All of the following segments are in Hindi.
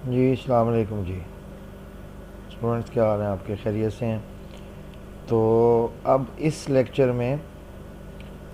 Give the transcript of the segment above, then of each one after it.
जी अस्सलाम वालेकुम जी। स्टूडेंट्स क्या हाल हैं आपके, खैरियत से हैं? तो अब इस लेक्चर में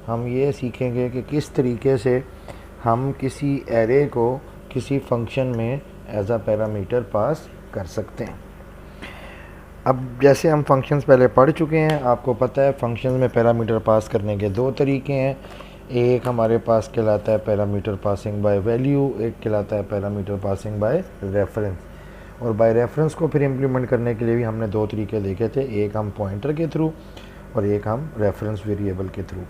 हम ये सीखेंगे कि किस तरीके से हम किसी एरे को किसी फंक्शन में एज अ पैरामीटर पास कर सकते हैं। अब जैसे हम फंक्शंस पहले पढ़ चुके हैं, आपको पता है फंक्शंस में पैरामीटर पास करने के दो तरीके हैं। एक हमारे पास कहलाता है पैरामीटर पासिंग बाय वैल्यू, एक कहलाता है पैरामीटर पासिंग बाय रेफरेंस। और बाय रेफरेंस को फिर इम्प्लीमेंट करने के लिए भी हमने दो तरीके देखे थे, एक हम पॉइंटर के थ्रू और एक हम रेफरेंस वेरिएबल के थ्रू।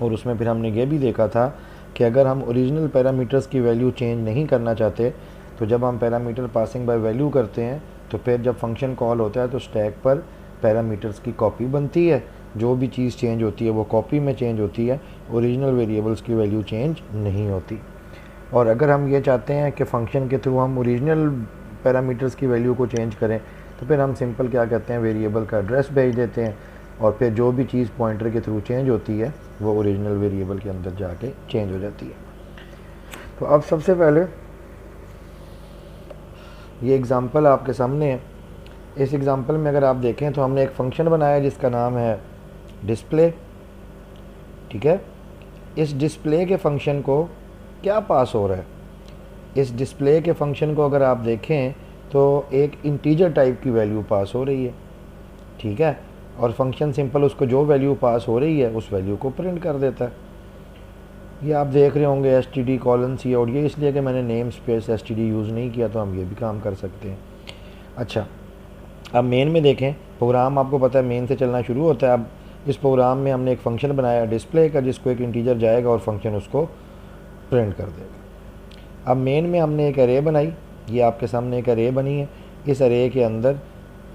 और उसमें फिर हमने ये भी देखा था कि अगर हम ओरिजिनल पैरामीटर्स की वैल्यू चेंज नहीं करना चाहते तो जब हम पैरामीटर पासिंग बाय वैल्यू करते हैं तो फिर जब फंक्शन कॉल होता है तो स्टैक पर पैरामीटर्स की कॉपी बनती है। जो भी चीज़ चेंज होती है वो कॉपी में चेंज होती है, ओरिजिनल वेरिएबल्स की वैल्यू चेंज नहीं होती। और अगर हम ये चाहते हैं कि फ़ंक्शन के थ्रू हम ओरिजिनल पैरामीटर्स की वैल्यू को चेंज करें तो फिर हम सिंपल क्या कहते हैं, वेरिएबल का एड्रेस भेज देते हैं और फिर जो भी चीज़ पॉइंटर के थ्रू चेंज होती है वो ओरिजिनल वेरिएबल के अंदर जाके चेंज हो जाती है। तो अब सबसे पहले ये एग्ज़ाम्पल आपके सामने है। इस एग्ज़ाम्पल में अगर आप देखें तो हमने एक फ़ंक्शन बनाया जिसका नाम है डिस्प्ले। ठीक है, इस डिस्प्ले के फ़ंक्शन को क्या पास हो रहा है? इस डिस्प्ले के फ़ंक्शन को अगर आप देखें तो एक इंटीजर टाइप की वैल्यू पास हो रही है। ठीक है, और फंक्शन सिंपल उसको जो वैल्यू पास हो रही है उस वैल्यू को प्रिंट कर देता है। ये आप देख रहे होंगे एस टी डी कॉलन सी, और ये इसलिए कि मैंने name space S T D use नहीं किया तो हम ये भी काम कर सकते हैं। अच्छा, अब मेन में देखें, प्रोग्राम आपको पता है मेन से चलना शुरू होता है। अब इस प्रोग्राम में हमने एक फ़ंक्शन बनाया डिस्प्ले का जिसको एक इंटीजर जाएगा और फंक्शन उसको प्रिंट कर देगा। अब मेन में हमने एक अरे बनाई, ये आपके सामने एक अरे बनी है। इस अरे के अंदर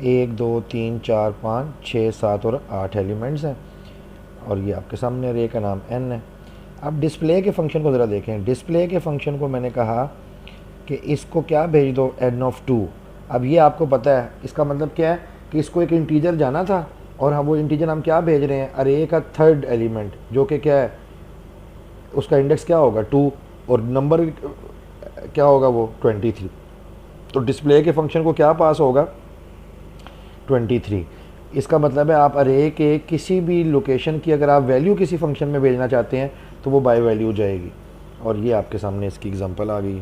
1 2 3 4 5 6 7 और 8 एलिमेंट्स हैं और ये आपके सामने अरे का नाम n है। अब डिस्प्ले के फंक्शन को ज़रा देखें। डिस्प्ले के फंक्शन को मैंने कहा कि इसको क्या भेज दो, n ऑफ 2। अब ये आपको पता है इसका मतलब क्या है कि इसको एक इंटीजर जाना था और हम वो इंटीजर हम क्या भेज रहे हैं, अरे का थर्ड एलिमेंट जो कि क्या है, उसका इंडेक्स क्या होगा 2 और नंबर क्या होगा वो 23। तो डिस्प्ले के फंक्शन को क्या पास होगा 23। इसका मतलब है आप अरे के किसी भी लोकेशन की अगर आप वैल्यू किसी फंक्शन में भेजना चाहते हैं तो वो बाय वैल्यू जाएगी। और ये आपके सामने इसकी एग्जांपल आ गई।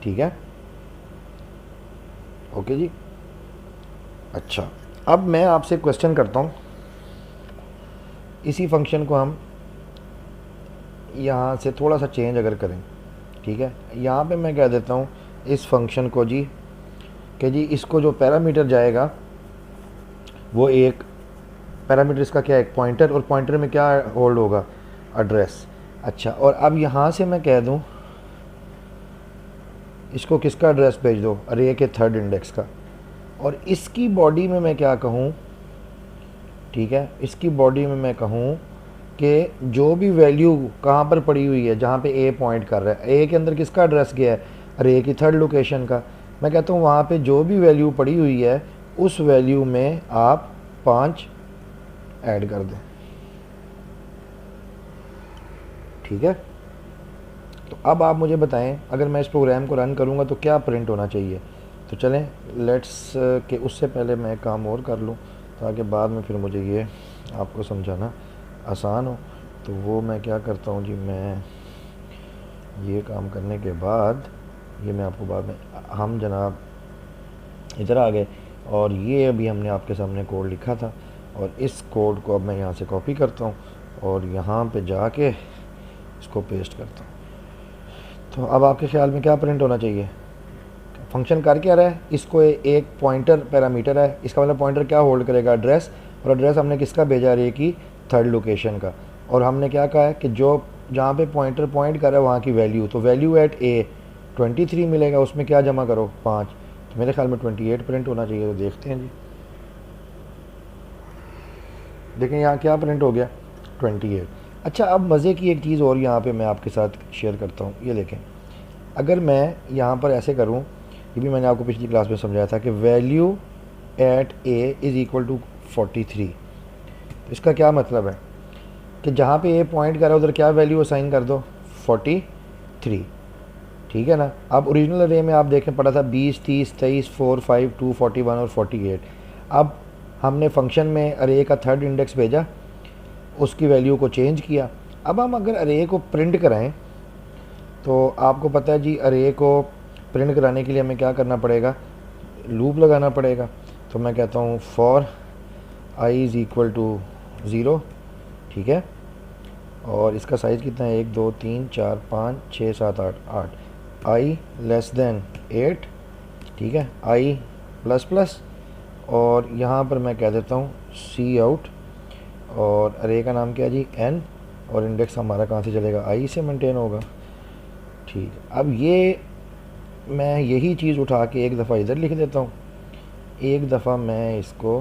ठीक है, ओके जी। अच्छा, अब मैं आपसे क्वेश्चन करता हूँ। इसी फंक्शन को हम यहाँ से थोड़ा सा चेंज अगर करें, ठीक है, यहाँ पे मैं कह देता हूँ इस फंक्शन को जी कि जी इसको जो पैरामीटर जाएगा वो एक पैरामीटर इसका क्या है, एक पॉइंटर, और पॉइंटर में क्या होल्ड होगा, एड्रेस। अच्छा, और अब यहाँ से मैं कह दूँ इसको किसका एड्रेस भेज दो, अरे के थर्ड इंडेक्स का। और इसकी बॉडी में मैं क्या कहूँ, ठीक है, इसकी बॉडी में मैं कहूँ कि जो भी वैल्यू कहाँ पर पड़ी हुई है, जहाँ पे ए पॉइंट कर रहा है, ए के अंदर किसका एड्रेस गया है, अरे की थर्ड लोकेशन का। मैं कहता हूँ वहाँ पे जो भी वैल्यू पड़ी हुई है उस वैल्यू में आप 5 ऐड कर दें। ठीक है, तो अब आप मुझे बताएं अगर मैं इस प्रोग्राम को रन करूँगा तो क्या प्रिंट होना चाहिए। तो चलें लेट्स के उससे पहले मैं काम और कर लूँ ताकि बाद में फिर मुझे ये आपको समझाना आसान हो। तो वो मैं क्या करता हूँ जी, मैं ये काम करने के बाद ये मैं आपको बाद में, हम जनाब इधर आ गए और ये अभी हमने आपके सामने कोड लिखा था और इस कोड को अब मैं यहाँ से कॉपी करता हूँ और यहाँ पे जाके इसको पेस्ट करता हूँ। तो अब आपके ख्याल में क्या प्रिंट होना चाहिए, फंक्शन कर क्या रहा है, इसको एक पॉइंटर पैरामीटर है, इसका मतलब पॉइंटर क्या होल्ड करेगा, एड्रेस। और एड्रेस हमने किसका भेजा, रे की थर्ड लोकेशन का। और हमने क्या कहा है कि जो जहाँ पे पॉइंटर पॉइंट कर रहा है वहाँ की वैल्यू, तो वैल्यू एट ए 23 मिलेगा, उसमें क्या जमा करो 5। तो मेरे ख्याल में 28 प्रिंट होना चाहिए। तो देखते हैं जी, देखें यहाँ क्या प्रिंट हो गया 28। अच्छा, अब मज़े की एक चीज़ और यहाँ पे मैं आपके साथ शेयर करता हूँ। ये देखें, अगर मैं यहाँ पर ऐसे करूँ, ये भी मैंने आपको पिछली क्लास में समझाया था कि value at A is equal to 43। तो इसका क्या मतलब है कि जहाँ पे ए पॉइंट कर रहा है उधर क्या वैल्यू असाइन कर दो 43। ठीक है ना। अब ओरिजिनल अरे में आप देखें पड़ा था 20, 30, 23, 4, 5, 2, 41 और 48। अब हमने फंक्शन में अरे का थर्ड इंडेक्स भेजा, उसकी वैल्यू को चेंज किया। अब हम अगर अरे को प्रिंट कराएं तो आपको पता है जी, अरे को प्रिंट कराने के लिए हमें क्या करना पड़ेगा, लूप लगाना पड़ेगा। तो मैं कहता हूँ for I is equal to 0, ठीक है। और इसका साइज़ कितना है, 1, 2, 3, 4, 5, 6, 7, 8, 8। आई लेस देन 8, ठीक है, आई प्लस प्लस, और यहाँ पर मैं कह देता हूँ सी आउट, और अरे का नाम क्या है जी, एन, और इंडेक्स हमारा कहाँ से चलेगा, आई से मेंटेन होगा। ठीक है, अब ये मैं यही चीज़ उठा के एक दफ़ा इधर लिख देता हूँ, एक दफ़ा मैं इसको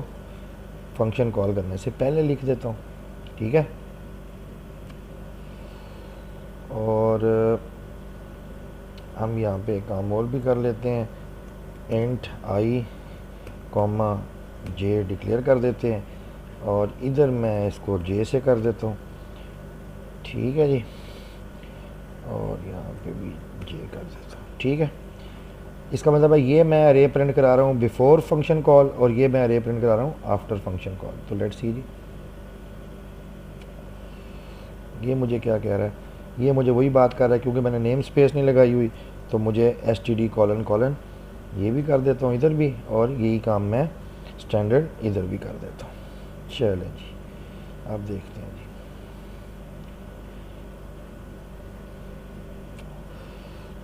फंक्शन कॉल करने से पहले लिख देता हूँ, ठीक है। और हम यहाँ पे एक काम और भी कर लेते हैं, इंट आई कॉमा जे डिक्लेयर कर देते हैं, और इधर मैं इसको जे से कर देता हूँ, ठीक है जी। और यहाँ पे भी जे कर देता हूँ, ठीक है। इसका मतलब है ये मैं अरे प्रिंट करा रहा हूँ बिफोर फंक्शन कॉल, और ये मैं अरे प्रिंट करा रहा हूँ आफ्टर फंक्शन कॉल। तो लेट्स सी जी, ये मुझे क्या कह रहा है, ये मुझे वही बात कर रहा है, क्योंकि मैंने नेम स्पेस नहीं लगाई हुई, तो मुझे S T D colon colon ये भी कर देता हूँ इधर भी, और यही काम मैं स्टैंडर्ड इधर भी कर देता हूँ। चलें जी, अब देखते हैं जी।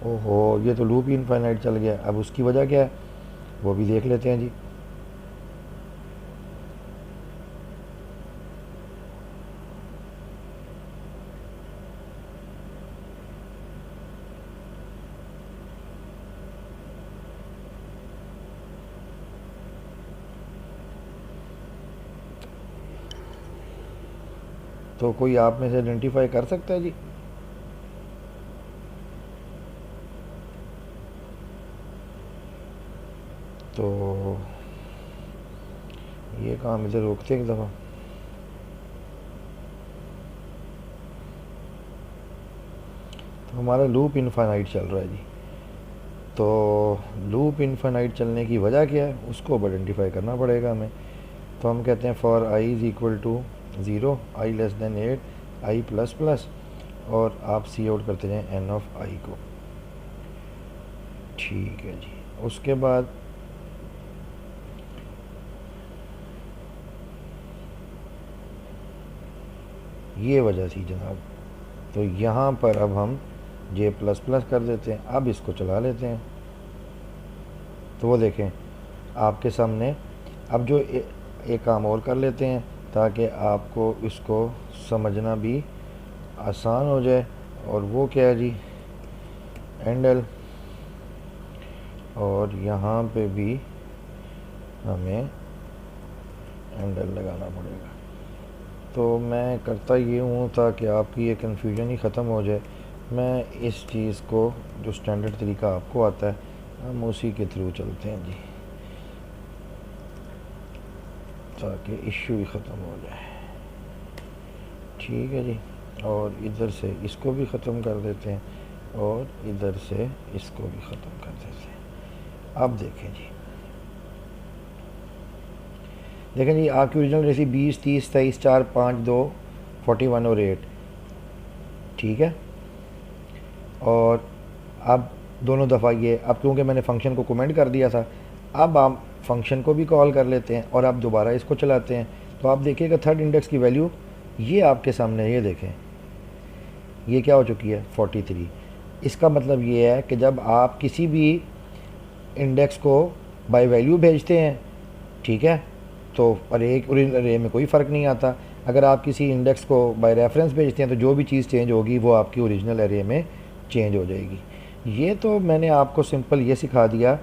ओहो, ये तो लूप ही इनफाइनाइट चल गया। अब उसकी वजह क्या है वो भी देख लेते हैं जी। तो कोई आप में से आइडेंटिफाई कर सकता है जी? तो ये काम इधर रोकते एक दफ़ा। तो हमारा लूप इनफाइनाइट चल रहा है जी। तो लूप इनफाइनाइट चलने की वजह क्या है उसको अब आइडेंटिफाई करना पड़ेगा हमें। तो हम कहते हैं for I is equal to 0, I less than 8, I plus plus, और आप सी आउट करते जाएं एन ऑफ आई को, ठीक है जी। उसके बाद ये वजह थी जनाब। तो यहाँ पर अब हम जे प्लस प्लस कर देते हैं, अब इसको चला लेते हैं। तो वो देखें आपके सामने। अब जो एक काम और कर लेते हैं ताकि आपको इसको समझना भी आसान हो जाए, और वो क्या है जी, एंडल, और यहाँ पे भी हमें एंडल लगाना पड़ेगा। तो मैं करता ये हूँ ताकि आपकी ये कन्फ्यूजन ही ख़त्म हो जाए। मैं इस चीज़ को जो स्टैंडर्ड तरीका आपको आता है हम उसी के थ्रू चलते हैं जी, ताकि इश्यू ही ख़त्म हो जाए, ठीक है जी। और इधर से इसको भी ख़त्म कर देते हैं, और इधर से इसको भी ख़त्म कर देते हैं। अब देखें जी, देखें जी आपकी ओरिजिनल रेसी 20, 30, 23, 4, 5, 2, 41 और 8, ठीक है। और अब दोनों दफ़ा ये, अब क्योंकि मैंने फ़ंक्शन को कमेंट कर दिया था, अब आप फंक्शन को भी कॉल कर लेते हैं और आप दोबारा इसको चलाते हैं। तो आप देखिएगा थर्ड इंडेक्स की वैल्यू ये आपके सामने, ये देखें ये क्या हो चुकी है 43। इसका मतलब ये है कि जब आप किसी भी इंडेक्स को बाय वैल्यू भेजते हैं, ठीक है, तो अरे में कोई फ़र्क नहीं आता। अगर आप किसी इंडेक्स को बाय रेफरेंस भेजते हैं तो जो भी चीज़ चेंज होगी वो आपकी ओरिजिनल अरे में चेंज हो जाएगी। ये तो मैंने आपको सिंपल ये सिखा दिया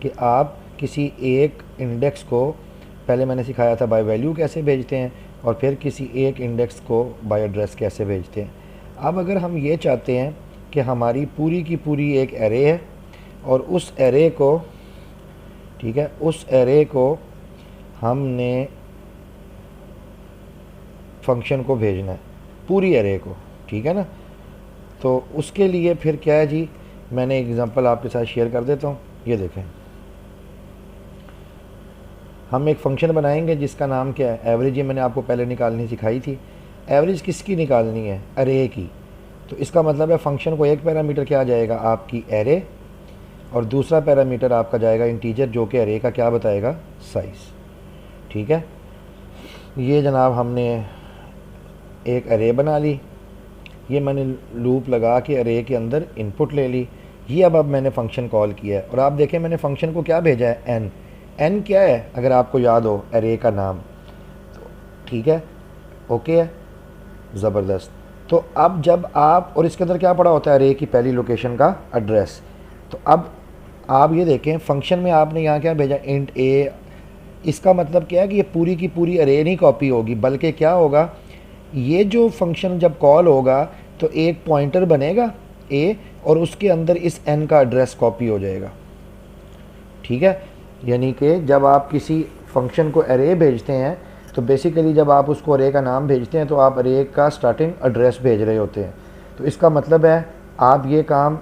कि आप किसी एक इंडेक्स को, पहले मैंने सिखाया था बाय वैल्यू कैसे भेजते हैं, और फिर किसी एक इंडेक्स को बाय एड्रेस कैसे भेजते हैं। अब अगर हम ये चाहते हैं कि हमारी पूरी की पूरी एक एरे है, और उस एरे को, ठीक है, उस एरे को हमने फंक्शन को भेजना है, पूरी एरे को, ठीक है ना। तो उसके लिए फिर क्या है जी मैंने एक एग्जांपल आपके साथ शेयर कर देता हूँ। ये देखें, हम एक फंक्शन बनाएंगे जिसका नाम क्या है, एवरेज। ये मैंने आपको पहले निकालनी सिखाई थी। एवरेज किसकी निकालनी है, अरे की। तो इसका मतलब है फंक्शन को एक पैरामीटर क्या जाएगा, आपकी एरे, और दूसरा पैरामीटर आपका जाएगा इंटीजर, जो कि अरे का क्या बताएगा, साइज़। ठीक है, ये जनाब हमने एक अरे बना ली। ये मैंने लूप लगा के अरे के अंदर इनपुट ले ली। ये अब मैंने फंक्शन कॉल किया है, और आप देखें मैंने फंक्शन को क्या भेजा है, एन। एन क्या है, अगर आपको याद हो, अरे का नाम। तो ठीक है, ओके है, ज़बरदस्त। तो अब जब आप, और इसके अंदर क्या पड़ा होता है, अरे की पहली लोकेशन का एड्रेस। तो अब आप ये देखें फंक्शन में आपने यहाँ क्या भेजा, इंट ए। इसका मतलब क्या है कि ये पूरी की पूरी अरे नहीं कॉपी होगी, बल्कि क्या होगा, ये जो फंक्शन जब कॉल होगा तो एक पॉइंटर बनेगा ए, और उसके अंदर इस एन का एड्रेस कॉपी हो जाएगा। ठीक है, यानी कि जब आप किसी फंक्शन को अरे भेजते हैं तो बेसिकली जब आप उसको अरे का नाम भेजते हैं तो आप अरे का स्टार्टिंग एड्रेस भेज रहे होते हैं। तो इसका मतलब है आप ये काम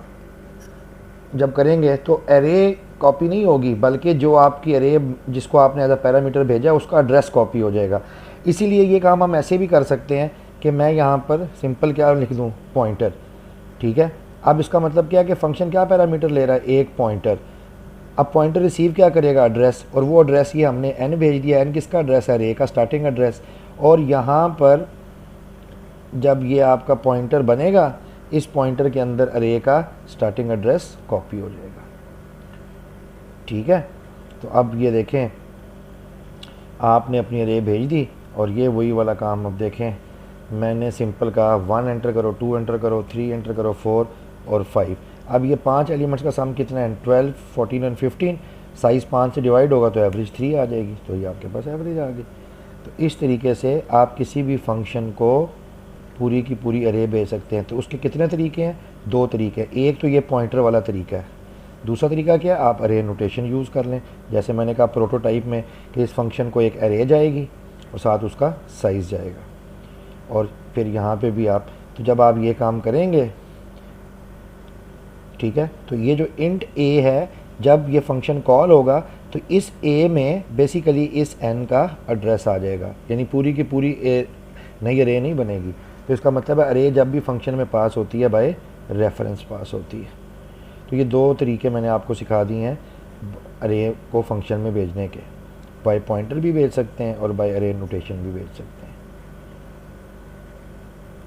जब करेंगे तो अरे कॉपी नहीं होगी, बल्कि जो आपकी अरे जिसको आपने एज अ पैरामीटर भेजा उसका एड्रेस कॉपी हो जाएगा। इसीलिए ये काम हम ऐसे भी कर सकते हैं कि मैं यहाँ पर सिंपल क्या लिख दूँ, पॉइंटर। ठीक है, अब इसका मतलब क्या है कि फंक्शन क्या पैरामीटर ले रहा है, एक पॉइंटर। अब पॉइंटर रिसीव क्या करेगा, एड्रेस, और वो एड्रेस ये हमने एन भेज दिया। एन किसका एड्रेस है, अरे का स्टार्टिंग एड्रेस। और यहाँ पर जब ये आपका पॉइंटर बनेगा, इस पॉइंटर के अंदर अरे का स्टार्टिंग एड्रेस कॉपी हो जाएगा। ठीक है, तो अब ये देखें आपने अपनी अरे भेज दी, और ये वही वाला काम। अब देखें मैंने सिंपल कहा 1 एंटर करो, 2 एंटर करो, 3 एंटर करो, 4 और 5। अब ये 5 एलिमेंट्स का सम कितना है, 12, 14 और 15। साइज़ 5 से डिवाइड होगा तो एवरेज 3 आ जाएगी, तो ये आपके पास एवरेज आ गई। तो इस तरीके से आप किसी भी फंक्शन को पूरी की पूरी अरे भेज सकते हैं। तो उसके कितने तरीके हैं, 2 तरीके हैं। एक तो ये पॉइंटर वाला तरीका है, दूसरा तरीका क्या है, आप अरे नोटेशन यूज़ कर लें। जैसे मैंने कहा प्रोटोटाइप में कि इस फंक्शन को एक अरे जाएगी और साथ उसका साइज़ जाएगा, और फिर यहाँ पे भी आप, तो जब आप ये काम करेंगे, ठीक है, तो ये जो इंट ए है, जब ये फंक्शन कॉल होगा तो इस ए में बेसिकली इस एन का एड्रेस आ जाएगा, यानी पूरी की पूरी ए नई अरे नहीं बनेगी। तो इसका मतलब है अरे जब भी फंक्शन में पास होती है बाय रेफरेंस पास होती है। तो ये 2 तरीके मैंने आपको सिखा दिए हैं अरे को फंक्शन में भेजने के। बाय पॉइंटर भी भेज सकते हैं और बाय अरे नोटेशन भी भेज सकते हैं।